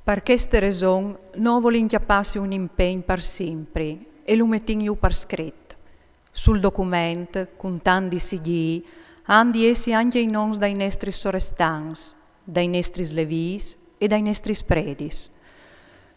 Per questa ragione non voglio chiapparsi un impegno per sempre e lo metto io per scritto. Sul documento, con tanti sigli, hanno essi anche i nomi dai nostri sorestans, dai nostri levis e dai nostri predis.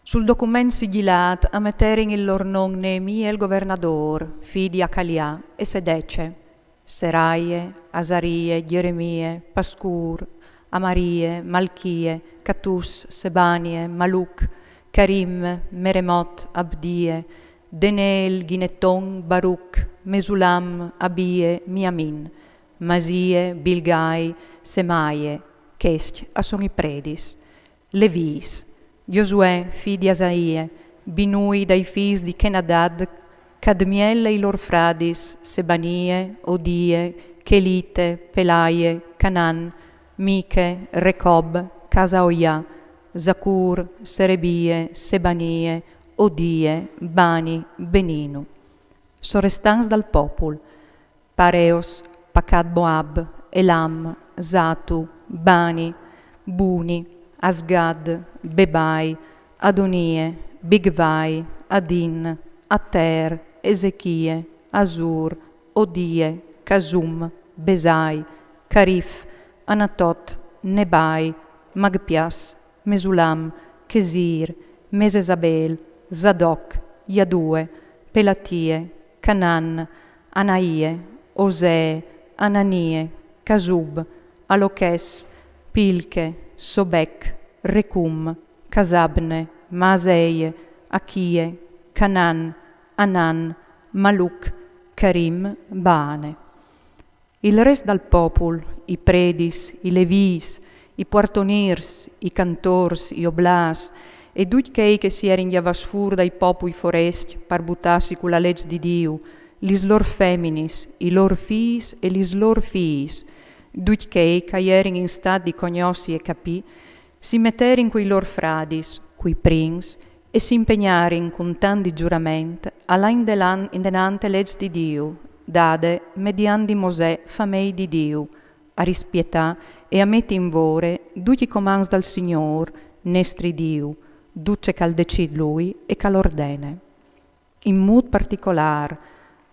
Sul documento sigillato a mettere il loro nome Neemia il governatore, figlio di Acalia e Sedece, Seraie, Asarie, Geremie, Pascur, Amarie, Malchie, Catus, Sebanie, Maluk, Karim, Meremot, Abdie, Denel, Gineton, Baruch, Mesulam, Abie, Miamin, Masie, Bilgai, Semaie, Chest, a sono i predis, Levis, Giosuè, figlio di Asaie, Binui dai figli di Kenadad, Cadmiel e i loro fradis, Sebanie, Odie, Chelite, Pelaie, Canan, Miche, Recob, Casaoia, Zacur, Serebie, Sebanie, Odie, Bani, Beninu. Sorestans dal popolo, Pareos, Pacad Moab, Elam, Zatu, Bani, Buni, Asgad, Bebai, Adonie, Bigvai, Adin, Ater, Ezechie, Azur, Odie, Casum, Besai, Carif, Anatot, Nebai, Magpias, Mesulam, Kesir, Mesesabel, Zadok, Yadue, Pelatie, Canan, Anaie, Osee, Ananie, Casub, Aloches, Pilche, Sobek, Recum, Casabne, Maaseie, Achie, Canan, Anan, Maluk, Karim, Baane. Il resto del popolo, i predis, i levis, i portonirs, i cantors, i oblas, e tutti quei che si erano giavasfur dai popoli foresti per buttarsi con la legge di Dio, lis lor feminis, i lor fis e lis lor fis, tutti quei che erano in stato di conosci e capì, si metterono in quei lor fradis, quei prins, e si impegnarono con tanti giuramenti alla indenante legge di Dio, date mediante Mosè, famei di Dio, a rispietà e a mettere in vore tutti i comandi dal Signor, nestri Dio, duce cal decid Lui e cal ordene. In mood particolare,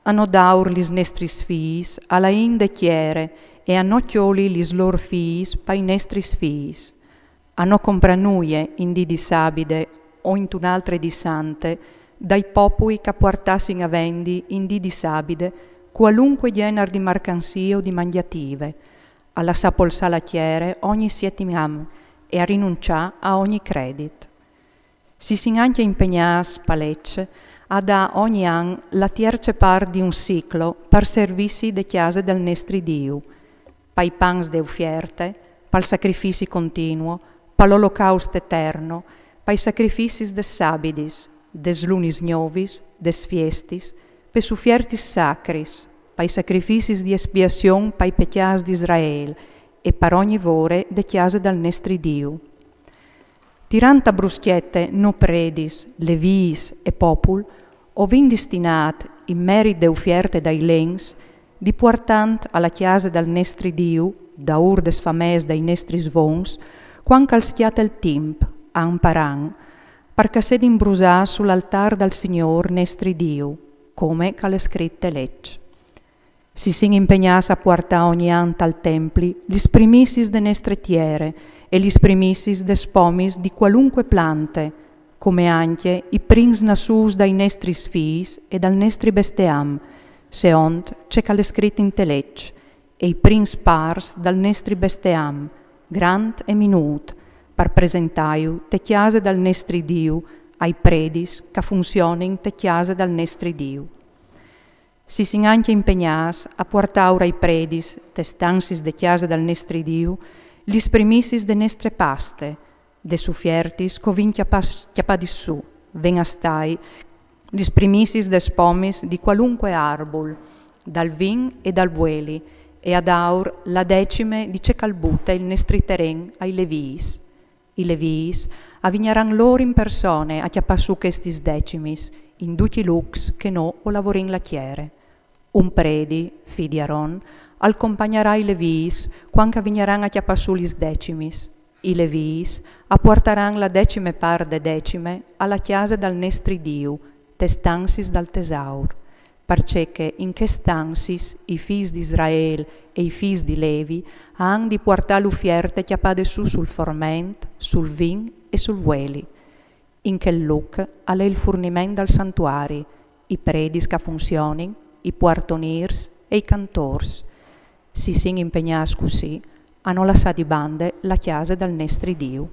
hanno daur lis nestris fiis alla inde chiere e hanno chioli lis lor fiis pai nestris fiis. Hanno compranuie in di sabide o in tun'altre di sante, dai popui che portassin a vendi in di sabide qualunque genere di mercanzie o di mangiative, alla sapol salatiere ogni settimam e a rinunciare a ogni credit. Si sin anche impegnati palecce a da ogni anno la terza parte di un ciclo per servizi de chiese del nostro Dio, pai pans de offierte, pal sacrifici continuo, pall'olocausto eterno, pai sacrificis des sabidis, des lunis novis, des fiestis, pe suffiertis sacris, pai sacrificis di espiazione pai pecchias di Israel, e per ogni vore de chiese del nostro Dio. Tiranta bruschiette no predis, levis e popul, ovin destinat in merit de offierte dai lens, di portant alla chiesa del nostro Dio, da urdes fames dai nostri svons, quan calschiate il timp, an per an, perché sed imbrusà sull'altar del Signor nostro Dio, come cale scritte legge. Si sin impegnas a portare ogni anno al templi lis primissis de nestre tiere e lis primissis des pomis di qualunque plante, come anche i prins nasus dai nostri fis e dal nostri besteam, seont c'è cale scritto in telecce, e i prins pars dal nostri besteam, grand e minut, per presentaiu te chiase dal nostri Dio ai predis che funzionen te chiase dal nostri Dio. Si sin anche impegnas a portare ai predis te stansis de chiase dal nostri Dio lis primissis de nestre paste, de suffiertis covin chiapadis su, ven astai, lis primissis des pomis di qualunque arbol, dal vin e dal vueli, e ad aur la decime di cecalbute il nestri teren ai levis. I levis avignaran loro in persone a chiappar su questis decimis, in duci lux che no o lavorin la chiere. Un predi, fidi Aron, accompagnerà i levis, quanca vigneran a chiappar su lis decimis, i levis apportaran la decime par de decime alla chiesa dal nestri Diu, testansis dal tesaur, perché che in che stansis i fis di Israel e i fis di Levi han di portare l'uffierte chiappade su sul forment, sul vin e sul vueli. In che luc alle il furniment dal santuari, i predis che funzionin, i puartonirs e i cantors. Si sin impegnas così, hanno lasciato di bande la chiesa dal nestri Diu.